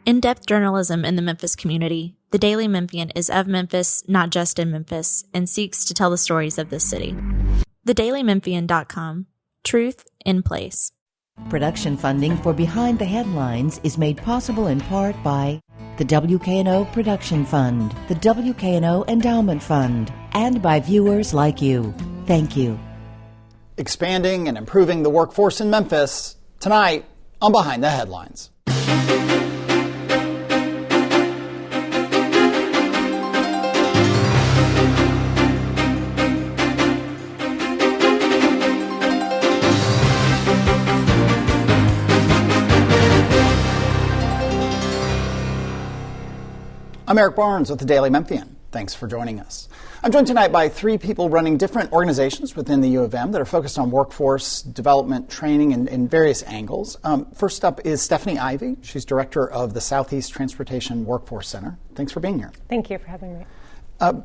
In-depth journalism in the Memphis community, the Daily Memphian is of Memphis, not just in Memphis, and seeks to tell the stories of this city. TheDailyMemphian.com. Truth in place. Production funding for Behind the Headlines is made possible in part by the WKNO Production Fund, the WKNO Endowment Fund, and by viewers like you. Thank you. Expanding and improving the workforce in Memphis, tonight on Behind the Headlines. I'm Eric Barnes with the Daily Memphian. Thanks for joining us. I'm joined tonight by three people running different organizations within the U of M that are focused on workforce development, training, in various angles. First up is Stephanie Ivey. She's director of the Southeast Transportation Workforce Center. Thanks for being here. Thank you for having me.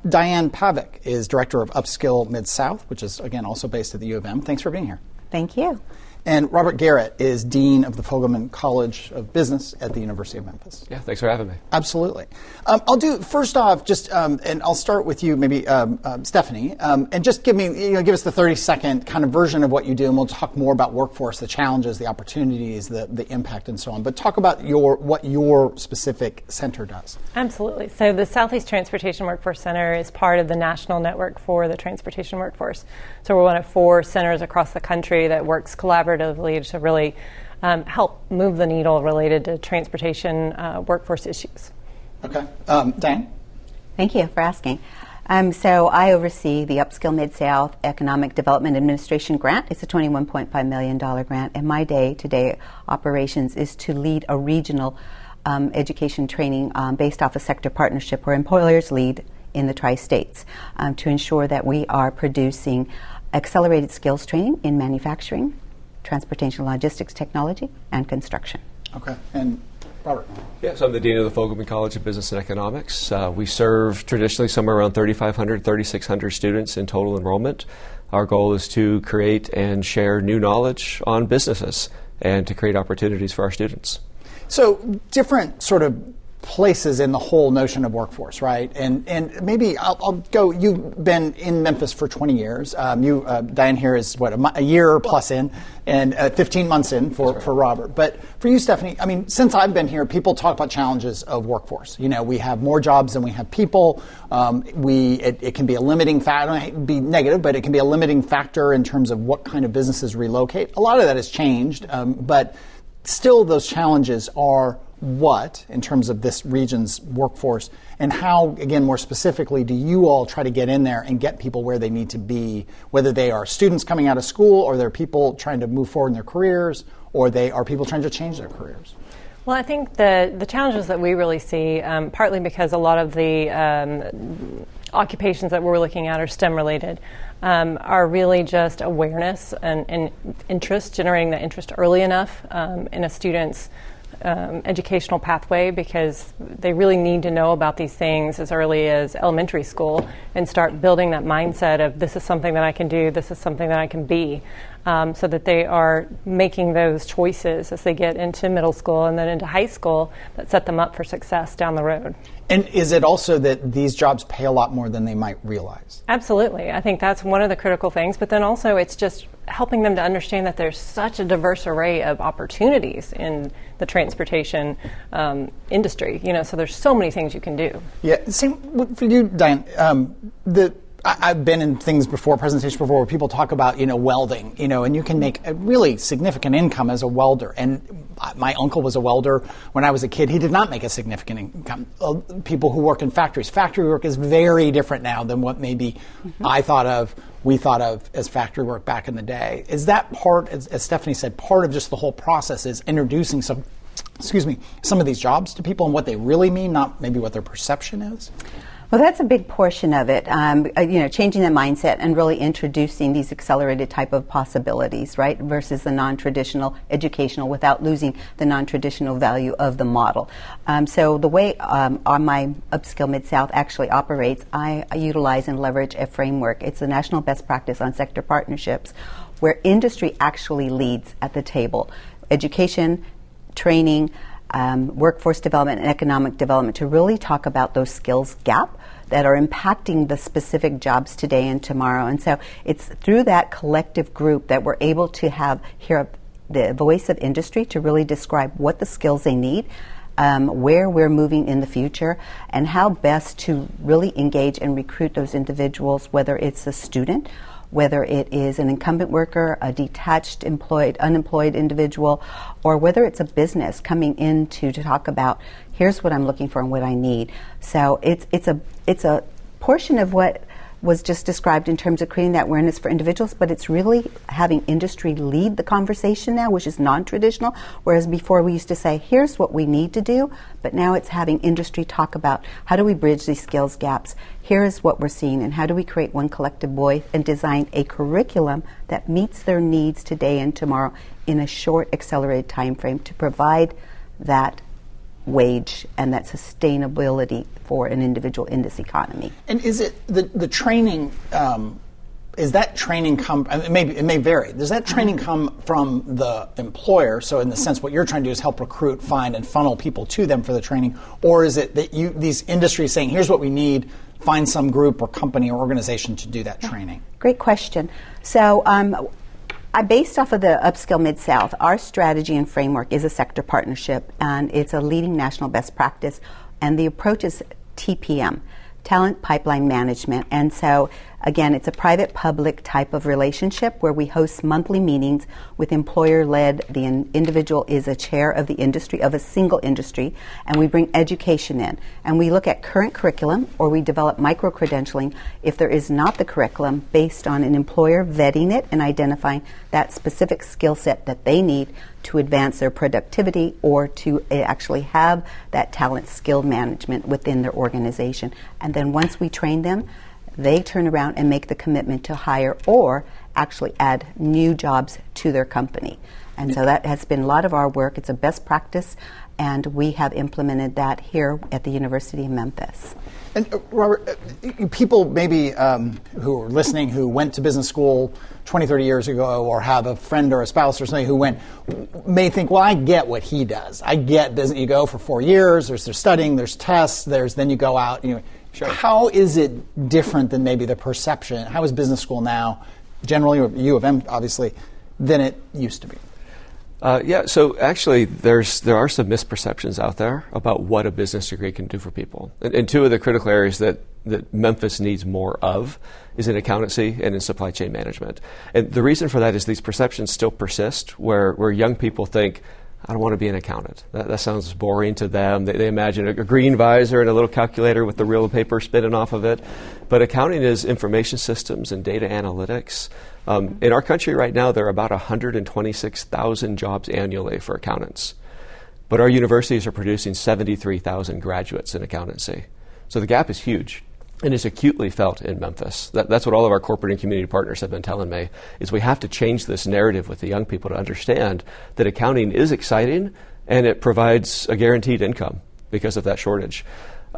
Diane Pavick is director of Upskill Mid-South, which is, again, also based at the U of M. Thanks for being here. Thank you. And Robert Garrett is Dean of the Fogelman College of Business at the University of Memphis. Yeah, thanks for having me. Absolutely. I'll do, first off, just, and I'll start with you, maybe Stephanie, and just give us the 30-second kind of version of what you do, and we'll talk more about workforce, the challenges, the opportunities, the impact, and so on. But talk about what your specific center does. Absolutely. So the Southeast Transportation Workforce Center is part of the national network for the transportation workforce. So we're one of 4 centers across the country that works collaboratively to really help move the needle related to transportation workforce issues. Okay. Diane? Thank you for asking. So I oversee the Upskill Mid-South Economic Development Administration grant. It's a $21.5 million grant, and my day-to-day operations is to lead a regional education training based off a sector partnership where employers lead in the tri-states to ensure that we are producing accelerated skills training in manufacturing, transportation logistics technology, and construction. Okay. And Robert? Yes, I'm the Dean of the Fogelman College of Business and Economics. We serve traditionally somewhere around 3,500, 3,600 students in total enrollment. Our goal is to create and share new knowledge on businesses and to create opportunities for our students. So different sort of places in the whole notion of workforce, right? And maybe I'll go, you've been in Memphis for 20 years. Diane here is, a year plus in, and 15 months in for Robert. But for you, Stephanie, I mean, since I've been here, people talk about challenges of workforce. You know, we have more jobs than we have people. It can be a limiting factor, I don't hate to be negative, but it can be a limiting factor in terms of what kind of businesses relocate. A lot of that has changed, but still those challenges are what, in terms of this region's workforce, and how, again, more specifically, do you all try to get in there and get people where they need to be, whether they are students coming out of school, or they're people trying to move forward in their careers, or they are people trying to change their careers? Well, I think the challenges that we really see, partly because a lot of the occupations that we're looking at are STEM related, are really just awareness and interest, generating that interest early enough in a student's educational pathway, because they really need to know about these things as early as elementary school and start building that mindset of this is something that I can do, this is something that I can be, so that they are making those choices as they get into middle school and then into high school that set them up for success down the road. And is it also that these jobs pay a lot more than they might realize? Absolutely. I think that's one of the critical things, but then also it's just helping them to understand that there's such a diverse array of opportunities in the transportation industry. You know, so there's so many things you can do. Yeah, same for you, Diane. I've been in things before, presentations before, where people talk about, welding, and you can make a really significant income as a welder. And my uncle was a welder when I was a kid. He did not make a significant income. People who work in factories. Factory work is very different now than what maybe we thought of as factory work back in the day. Is that part, as Stephanie said, part of just the whole process is introducing some of these jobs to people and what they really mean, not maybe what their perception is? Well, that's a big portion of it, changing the mindset and really introducing these accelerated type of possibilities, right, versus the non-traditional educational without losing the non-traditional value of the model. So the way my Upskill Mid-South actually operates, I utilize and leverage a framework. It's a national best practice on sector partnerships where industry actually leads at the table. Education, training, workforce development and economic development to really talk about those skills gap that are impacting the specific jobs today and tomorrow. And so it's through that collective group that we're able to hear the voice of industry to really describe what the skills they need, where we're moving in the future, and how best to really engage and recruit those individuals, whether it's a student, whether it is an incumbent worker, a detached unemployed individual, or whether it's a business coming in to talk about, here's what I'm looking for and what I need. So it's a portion of what was just described in terms of creating that awareness for individuals, but it's really having industry lead the conversation now, which is non-traditional, whereas before we used to say, here's what we need to do, but now it's having industry talk about how do we bridge these skills gaps, here's what we're seeing, and how do we create one collective voice and design a curriculum that meets their needs today and tomorrow in a short, accelerated time frame to provide that wage and that sustainability for an individual in this economy. And is it the training? Is that training come? It may vary. Does that training come from the employer? So, in the sense, what you're trying to do is help recruit, find, and funnel people to them for the training, or is it that these industries saying, "Here's what we need"? Find some group or company or organization to do that training. Great question. So. Based off of the Upskill Mid-South, our strategy and framework is a sector partnership, and it's a leading national best practice, and the approach is TPM, Talent Pipeline Management. And so, again, it's a private-public type of relationship where we host monthly meetings with employer-led. The individual is a chair of the industry, of a single industry, and we bring education in. And we look at current curriculum, or we develop micro-credentialing if there is not the curriculum, based on an employer vetting it and identifying that specific skill set that they need to advance their productivity or to actually have that talent skill management within their organization. And then once we train them, they turn around and make the commitment to hire or actually add new jobs to their company. And so that has been a lot of our work. It's a best practice, and we have implemented that here at the University of Memphis. And Robert, people maybe who are listening who went to business school 20, 30 years ago, or have a friend or a spouse or somebody who went, may think, well, I get what he does. I get business. You go for 4 years, there's studying, there's tests, then you go out. Sure. How is it different than maybe the perception? How is business school now, generally, or U of M, obviously, than it used to be? So actually there are some misperceptions out there about what a business degree can do for people. And two of the critical areas that Memphis needs more of is in accountancy and in supply chain management. And the reason for that is these perceptions still persist where young people think, I don't want to be an accountant. That sounds boring to them. They imagine a green visor and a little calculator with the real paper spinning off of it. But accounting is information systems and data analytics. In our country right now, there are about 126,000 jobs annually for accountants. But our universities are producing 73,000 graduates in accountancy. So the gap is huge. And it's acutely felt in Memphis. That's what all of our corporate and community partners have been telling me, is we have to change this narrative with the young people to understand that accounting is exciting and it provides a guaranteed income because of that shortage.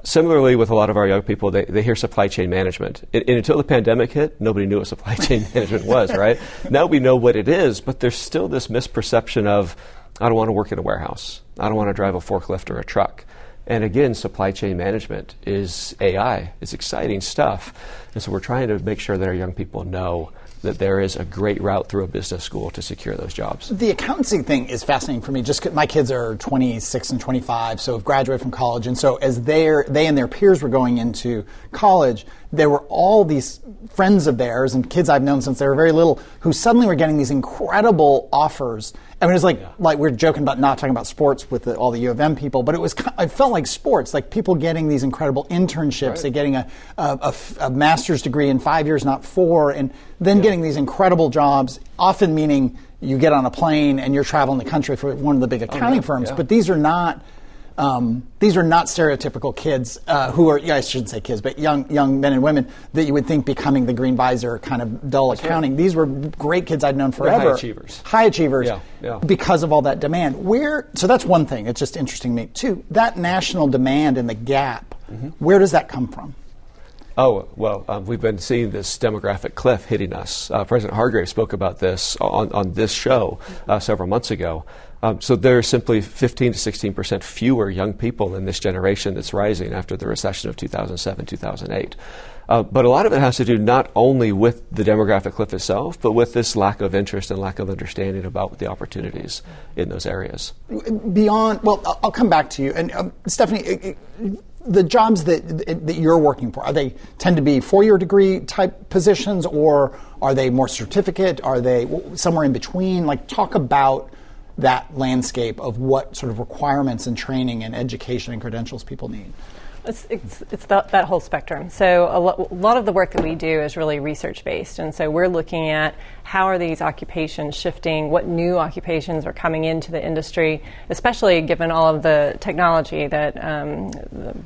Similarly, with a lot of our young people, they hear supply chain management. And until the pandemic hit, nobody knew what supply chain management was, right? Now we know what it is, but there's still this misperception of, I don't want to work in a warehouse. I don't want to drive a forklift or a truck. And again, supply chain management is AI. It's exciting stuff. And so we're trying to make sure that our young people know that there is a great route through a business school to secure those jobs. The accountancy thing is fascinating for me. Just 'cause my kids are 26 and 25, so have graduated from college. And so as they and their peers were going into college, there were all these friends of theirs and kids I've known since they were very little who suddenly were getting these incredible offers. I mean, it was like we're joking about not talking about sports with all the U of M people, but it felt like sports, like people getting these incredible internships, right. They getting a master's degree in 5 years, not 4, and then getting these incredidible jobs, often meaning you get on a plane and you're traveling the country for one of the big accounting firms. But these are not stereotypical kids who are, I shouldn't say kids, but young men and women that you would think becoming the green visor kind of dull accounting. Right. These were great kids I'd known forever. High achievers. Because of all that demand. So that's one thing. It's just interesting to me. Two, that national demand and the gap, where does that come from? We've been seeing this demographic cliff hitting us. President Hargrave spoke about this on this show several months ago. So there are simply 15 to 16% fewer young people in this generation that's rising after the recession of 2007, 2008. But a lot of it has to do not only with the demographic cliff itself, but with this lack of interest and lack of understanding about the opportunities in those areas. Beyond, well, I'll come back to you. And Stephanie, the jobs that you're working for, they tend to be four-year degree type positions, or are they more certificate? Are they somewhere in between? Like, talk about that landscape of what sort of requirements and training and education and credentials people need. It's that whole spectrum. So a lot of the work that we do is really research-based, and so we're looking at how are these occupations shifting, what new occupations are coming into the industry, especially given all of the technology that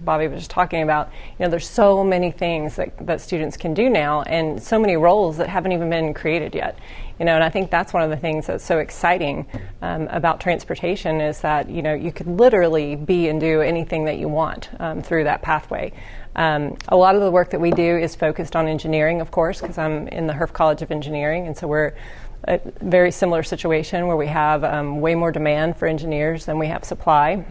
Bobby was just talking about. You know, there's so many things that students can do now, and so many roles that haven't even been created yet. You know, and I think that's one of the things that's so exciting about transportation is that, you know, you could literally be and do anything that you want through that pathway. A lot of the work that we do is focused on engineering, of course, because I'm in the Herf College of Engineering, and so we're a very similar situation where we have way more demand for engineers than we have supply.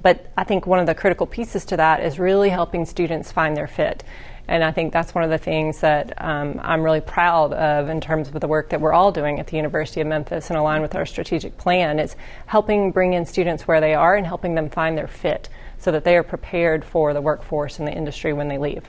But I think one of the critical pieces to that is really helping students find their fit. And I think that's one of the things that I'm really proud of in terms of the work that we're all doing at the University of Memphis and aligned with our strategic plan is helping bring in students where they are and helping them find their fit so that they are prepared for the workforce and the industry when they leave.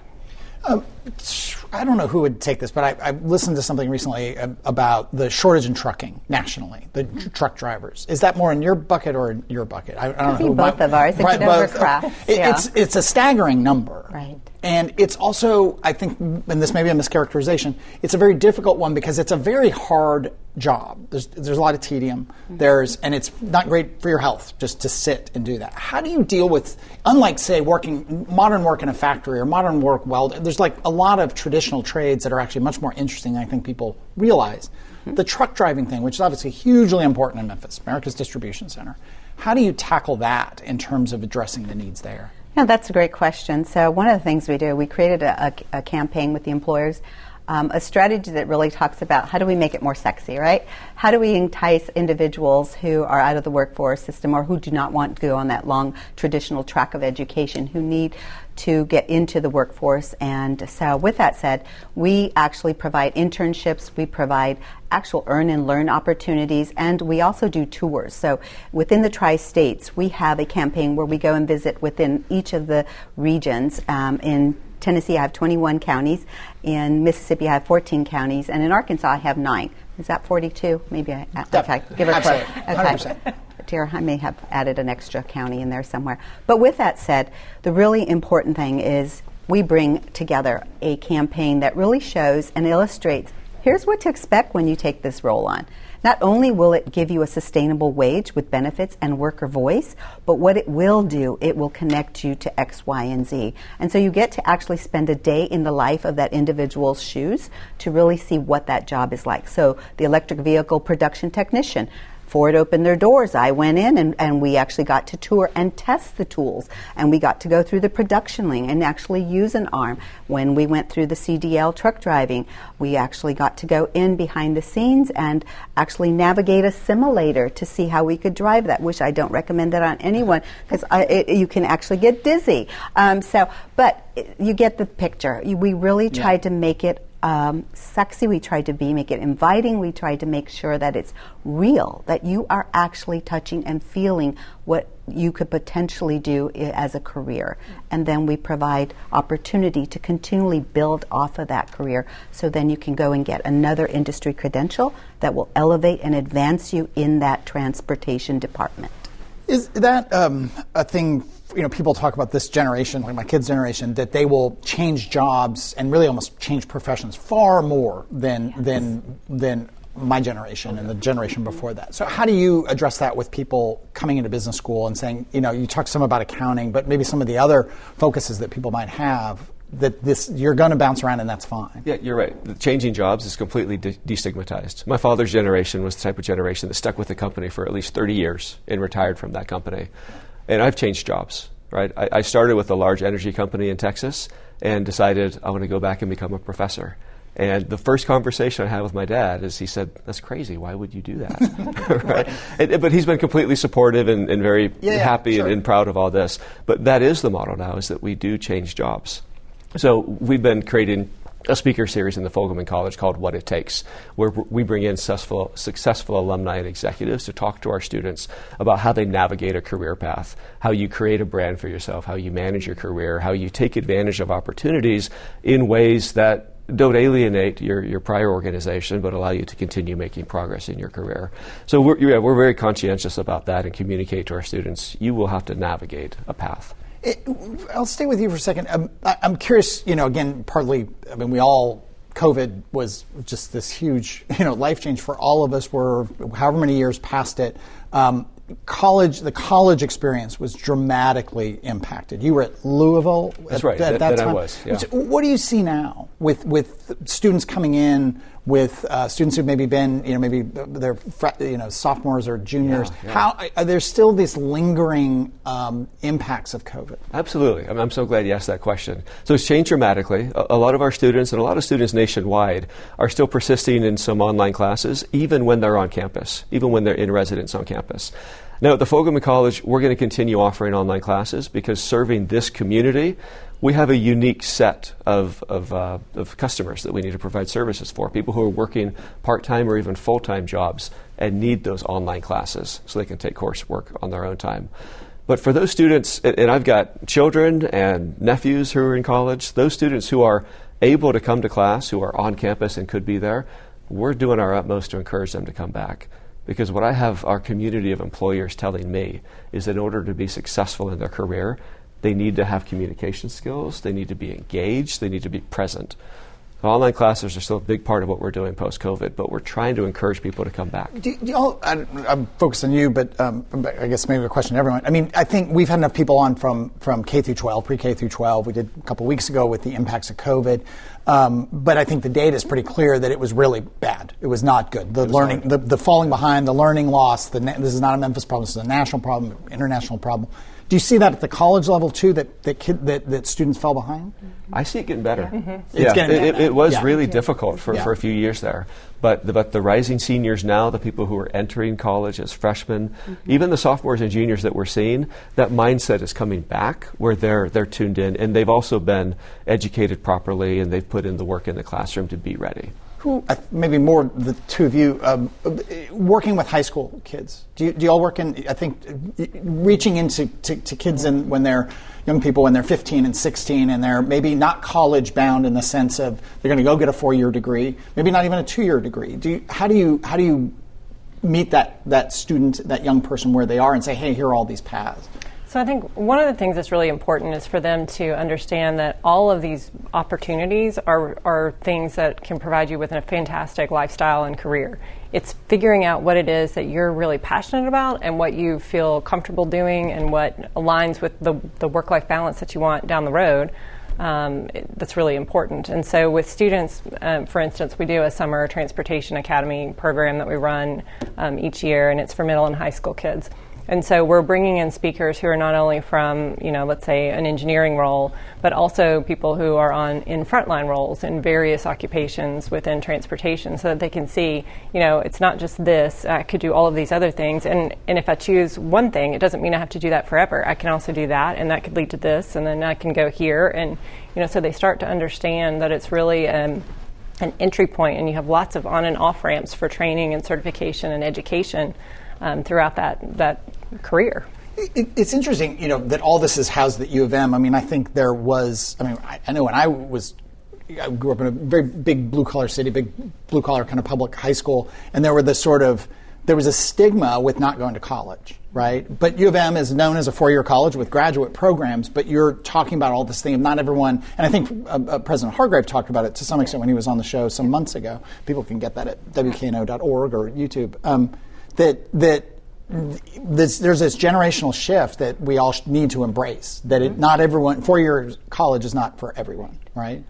I don't know who would take this, but I listened to something recently about the shortage in trucking nationally, the truck drivers. Is that more in your bucket or in your bucket? I don't know. Both of ours. It could overcraft. It's a staggering number. Right. And it's also, I think, and this may be a mischaracterization, it's a very difficult one because it's a very hard job. There's a lot of tedium. And it's not great for your health just to sit and do that. How do you deal with, unlike, say, modern work in a factory or modern work there's like a lot of traditional trades that are actually much more interesting than I think people realize. The truck driving thing, which is obviously hugely important in Memphis, America's distribution center. How do you tackle that in terms of addressing the needs there? Yeah, that's a great question. So one of the things we do, we created a campaign with the employers, a strategy that really talks about how do we make it more sexy, right? How do we entice individuals who are out of the workforce system or who do not want to go on that long traditional track of education, who need to get into the workforce. And so with that said, we actually provide internships, we provide actual earn and learn opportunities, and we also do tours. So within the tri-states, we have a campaign where we go and visit within each of the regions. In Tennessee, I have 21 counties. In Mississippi, I have 14 counties. And in Arkansas, I have 9. Is that 42? Maybe okay, give her a quote. Okay. 100%. Dear, I may have added an extra county in there somewhere. But with that said, the really important thing is we bring together a campaign that really shows and illustrates here's what to expect when you take this role on. Not only will it give you a sustainable wage with benefits and worker voice, but what it will do, it will connect you to X, Y, and Z. And so you get to actually spend a day in the life of that individual's shoes to really see what that job is like. So the electric vehicle production technician, Ford opened their doors. I went in and we actually got to tour and test the tools. And we got to go through the production line and actually use an arm. When we went through the CDL truck driving, we actually got to go in behind the scenes and actually navigate a simulator to see how we could drive that, which I don't recommend that on anyone because you can actually get dizzy. But you get the picture. We really tried to make it sexy. We tried to make it inviting. We tried to make sure that it's real, that you are actually touching and feeling what you could potentially do as a career. And then we provide opportunity to continually build off of that career so then you can go and get another industry credential that will elevate and advance you in that transportation department. Is that a thing? You know, people talk about this generation, like my kids' generation, that they will change jobs and really almost change professions far more than my generation and the generation before that. So how do you address that with people coming into business school and saying, you know, you talk some about accounting, but maybe some of the other focuses that people might have, that you're going to bounce around and that's fine? Yeah, you're right. The changing jobs is completely destigmatized. My father's generation was the type of generation that stuck with the company for at least 30 years and retired from that company. And I've changed jobs, right? I started with a large energy company in Texas and decided I want to go back and become a professor. And the first conversation I had with my dad is he said, "That's crazy. Why would you do that?" Right? But he's been completely supportive and very happy and proud of all this. But that is the model now, is that we do change jobs. So we've been creating a speaker series in the Fogelman College called What It Takes, where we bring in successful alumni and executives to talk to our students about how they navigate a career path, how you create a brand for yourself, how you manage your career, how you take advantage of opportunities in ways that don't alienate your prior organization, but allow you to continue making progress in your career. So we're very conscientious about that and communicate to our students, you will have to navigate a path. I'll stay with you for a second. I'm curious, again, partly, COVID was just this huge, life change for all of us. We're however many years past it. The college experience was dramatically impacted. You were at Louisville at that time. I was, yeah. What do you see now with students coming in, with students who've maybe been, maybe they're sophomores or juniors? Yeah. How are there still these lingering impacts of COVID? Absolutely. I'm so glad you asked that question. So it's changed dramatically. A lot of our students and a lot of students nationwide are still persisting in some online classes, even when they're on campus, even when they're in residence on campus. Now, at the Fogelman College, we're going to continue offering online classes because serving this community, we have a unique set of customers that we need to provide services for, people who are working part-time or even full-time jobs and need those online classes so they can take coursework on their own time. But for those students, and I've got children and nephews who are in college, those students who are able to come to class, who are on campus and could be there, we're doing our utmost to encourage them to come back. Because what I have our community of employers telling me is that in order to be successful in their career, they need to have communication skills, they need to be engaged, they need to be present. Online classes are still a big part of what we're doing post-COVID, but we're trying to encourage people to come back. I'm focused on you, but I guess maybe a question to everyone. I think we've had enough people on from K through 12, pre-K through 12. We did a couple weeks ago with the impacts of COVID. But I think the data is pretty clear that it was really bad. It was not good. The falling behind, the learning loss, this is not a Memphis problem, this is a national problem, international problem. Do you see that at the college level too, that students fell behind? I see it getting better. Mm-hmm. Yeah, it was really difficult for a few years there. But the rising seniors now, the people who are entering college as freshmen, even the sophomores and juniors that we're seeing, that mindset is coming back where they're tuned in, and they've also been educated properly and they've put in the work in the classroom to be ready. Maybe more the two of you, working with high school kids. Do you all work in, I think, reaching into to kids when they're young people, when they're 15 and 16, and they're maybe not college bound in the sense of they're going to go get a 4-year degree, maybe not even a 2-year degree. How do you meet that student, that young person where they are and say, hey, here are all these paths? So I think one of the things that's really important is for them to understand that all of these opportunities are things that can provide you with a fantastic lifestyle and career. It's figuring out what it is that you're really passionate about and what you feel comfortable doing and what aligns with the work-life balance that you want down the road. That's really important. And so with students, for instance, we do a summer transportation academy program that we run each year, and it's for middle and high school kids. And so we're bringing in speakers who are not only from, let's say an engineering role, but also people who are in frontline roles in various occupations within transportation so that they can see, it's not just this, I could do all of these other things. And if I choose one thing, it doesn't mean I have to do that forever. I can also do that, and that could lead to this, and then I can go here. And, so they start to understand that it's really an entry point, and you have lots of on and off ramps for training and certification and education throughout that career. It's interesting, that all this is housed at U of M. I think there was, I know when I grew up in a very big blue-collar city, big blue-collar kind of public high school, and there was a stigma with not going to college, right? But U of M is known as a 4-year college with graduate programs, but you're talking about all this thing of not everyone, and I think President Hargrave talked about it to some extent when he was on the show some months ago. People can get that at WKNO.org or YouTube. There's this generational shift that we all need to embrace. That not everyone, 4-year college is not for everyone, right?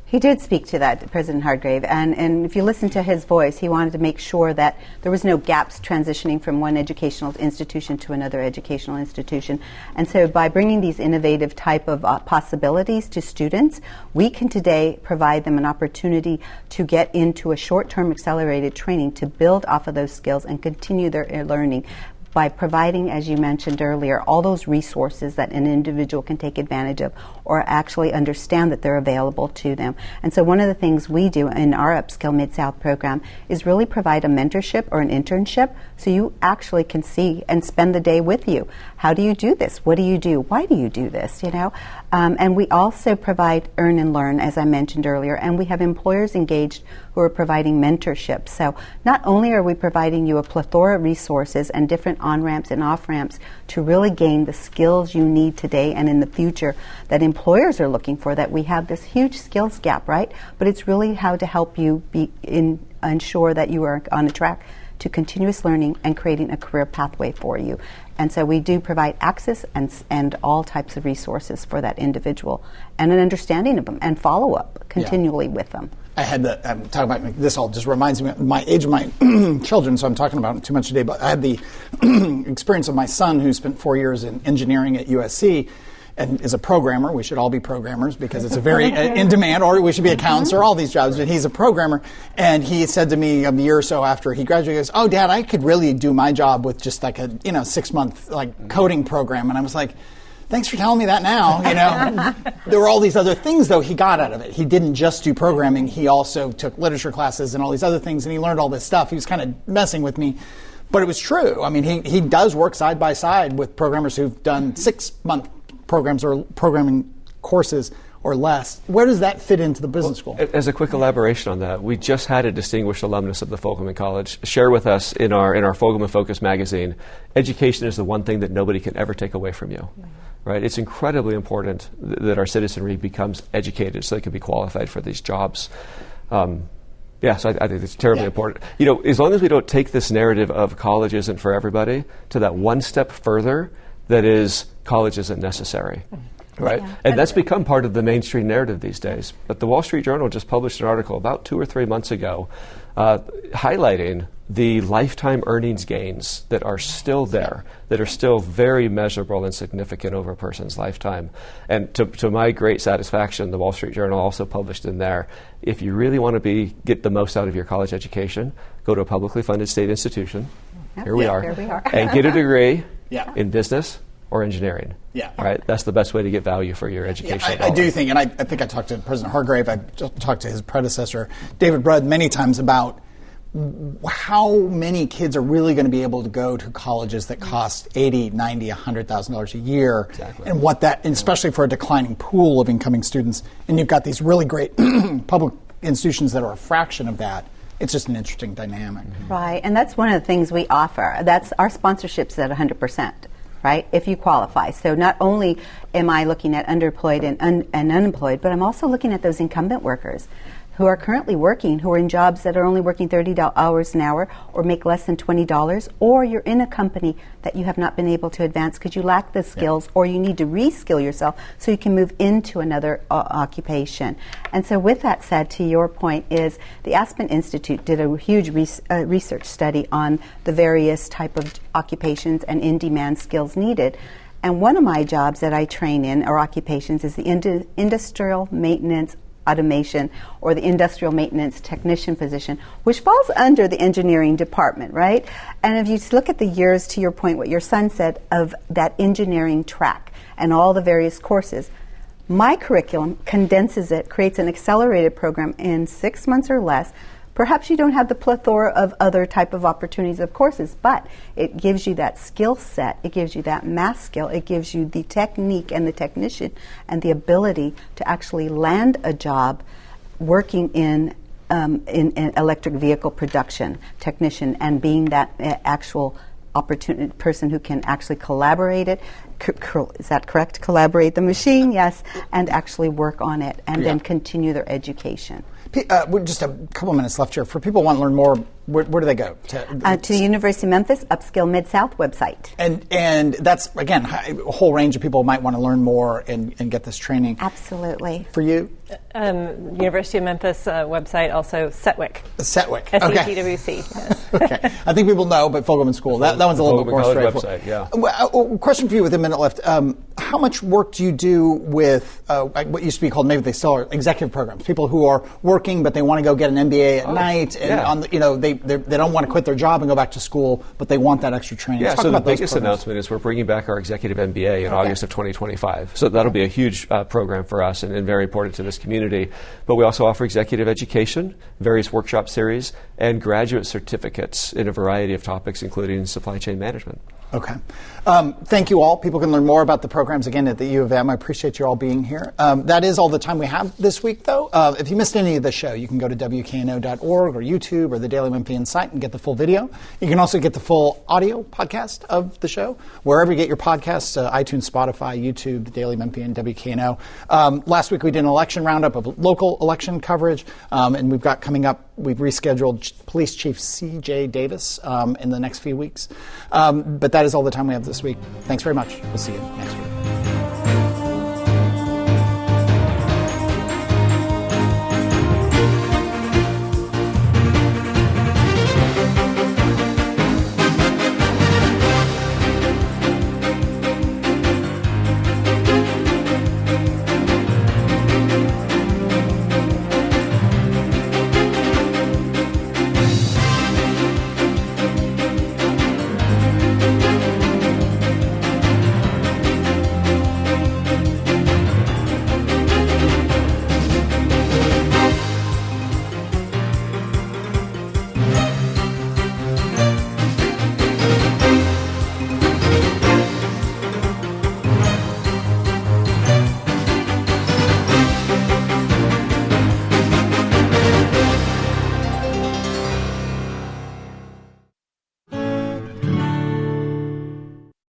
He did speak to that, President Hargrave, and if you listen to his voice, he wanted to make sure that there was no gaps transitioning from one educational institution to another educational institution. And so by bringing these innovative type of possibilities to students, we can today provide them an opportunity to get into a short-term accelerated training to build off of those skills and continue their learning, by providing, as you mentioned earlier, all those resources that an individual can take advantage of or actually understand that they're available to them. And so one of the things we do in our Upskill Mid-South program is really provide a mentorship or an internship so you actually can see and spend the day with you. How do you do this? What do you do? Why do you do this? And we also provide earn and learn, as I mentioned earlier, and we have employers engaged who are providing mentorship. So not only are we providing you a plethora of resources and different on-ramps and off-ramps to really gain the skills you need today and in the future that employers are looking for, that we have this huge skills gap, right? But it's really how to help you ensure that you are on a track to continuous learning and creating a career pathway for you. And so we do provide access and all types of resources for that individual and an understanding of them and follow-up continually with them. I had I'm talking about this, all just reminds me of my age of my children, so I'm talking about it too much today, but I had the experience of my son who spent 4 years in engineering at USC and is a programmer. We should all be programmers because it's a very in demand, or we should be accountants or all these jobs, but he's a programmer. And he said to me a year or so after he graduated, he goes, "Oh, Dad, I could really do my job with just like a 6-month coding program." And I was like, thanks for telling me that now. There were all these other things, though, he got out of it. He didn't just do programming. He also took literature classes and all these other things, and he learned all this stuff. He was kind of messing with me. But it was true. I mean, he does work side by side with programmers who've done 6-month programs or programming courses or less. Where does that fit into the business school? As a quick elaboration on that, we just had a distinguished alumnus of the Fogelman College share with us in our Fogelman Focus magazine, education is the one thing that nobody can ever take away from you. Right? It's incredibly important that our citizenry becomes educated so they can be qualified for these jobs. So I think it's terribly important. As long as we don't take this narrative of college isn't for everybody to that one step further, that is, college isn't necessary. Right? Yeah. And that's become part of the mainstream narrative these days. But the Wall Street Journal just published an article about 2 or 3 months ago highlighting the lifetime earnings gains that are still there, that are still very measurable and significant over a person's lifetime. And to my great satisfaction, the Wall Street Journal also published in there, if you really want to get the most out of your college education, go to a publicly funded state institution. Here we are. And get a degree in business or engineering. Yeah. Right? That's the best way to get value for your education. I do think, and I think I talked to President Hargrave, I just talked to his predecessor, David Brudd, many times about how many kids are really going to be able to go to colleges that cost $80,000, $90,000, $100,000 a year, and what that, and especially for a declining pool of incoming students. And you've got these really great public institutions that are a fraction of that. It's just an interesting dynamic. Right, and that's one of the things we offer. That's our sponsorships at 100%. Right, if you qualify. So not only am I looking at underemployed and unemployed, but I'm also looking at those incumbent workers who are currently working, who are in jobs that are only working 30 hours an hour or make less than $20, or you're in a company that you have not been able to advance because you lack the skills or you need to reskill yourself so you can move into another occupation. And so with that said, to your point, is the Aspen Institute did a huge research study on the various type of occupations and in-demand skills needed. And one of my jobs that I train in, or occupations, is the industrial maintenance automation, or the industrial maintenance technician position, which falls under the engineering department, right? And if you look at the years, to your point, what your son said, of that engineering track and all the various courses, my curriculum condenses it, creates an accelerated program in 6 months or less. Perhaps you don't have the plethora of other type of opportunities of courses, but it gives you that skill set, it gives you that math skill, it gives you the technique and the technician and the ability to actually land a job working in electric vehicle production technician and being that actual opportunity person who can actually collaborate it is that correct? Collaborate the machine, yes, and actually work on it and then continue their education. Just a couple minutes left here. For people who want to learn more, where do they go? To the University of Memphis Upskill Mid-South website. And that's, again, a whole range of people might want to learn more and get this training. Absolutely. For you? University of Memphis website, also SETWIC. SETWIC. SETWC, yes. Okay. I think people know, but Fogelman School, that one's a little bit more straightforward. Website, yeah. Question for you with a minute left. How much work do you do with what used to be called, maybe they still are, executive programs? People who are working, but they want to go get an MBA at night, and they don't want to quit their job and go back to school, but they want that extra training. Yeah, so the biggest announcement is we're bringing back our executive MBA in August of 2025. So that'll be a huge program for us and very important to this community. But we also offer executive education, various workshop series, and graduate certificates in a variety of topics, including supply chain management. Okay. Thank you all. People can learn more about the programs again at the U of M. I appreciate you all being here. That is all the time we have this week, though. If you missed any of the show, you can go to WKNO.org or YouTube or the Daily Memphian site and get the full video. You can also get the full audio podcast of the show, wherever you get your podcasts, iTunes, Spotify, YouTube, the Daily Memphian, WKNO. Last week we did an election roundup of local election coverage, and we've got coming up, we've rescheduled Police Chief C.J. Davis in the next few weeks. But that is all the time we have this week. Thanks very much. We'll see you next week.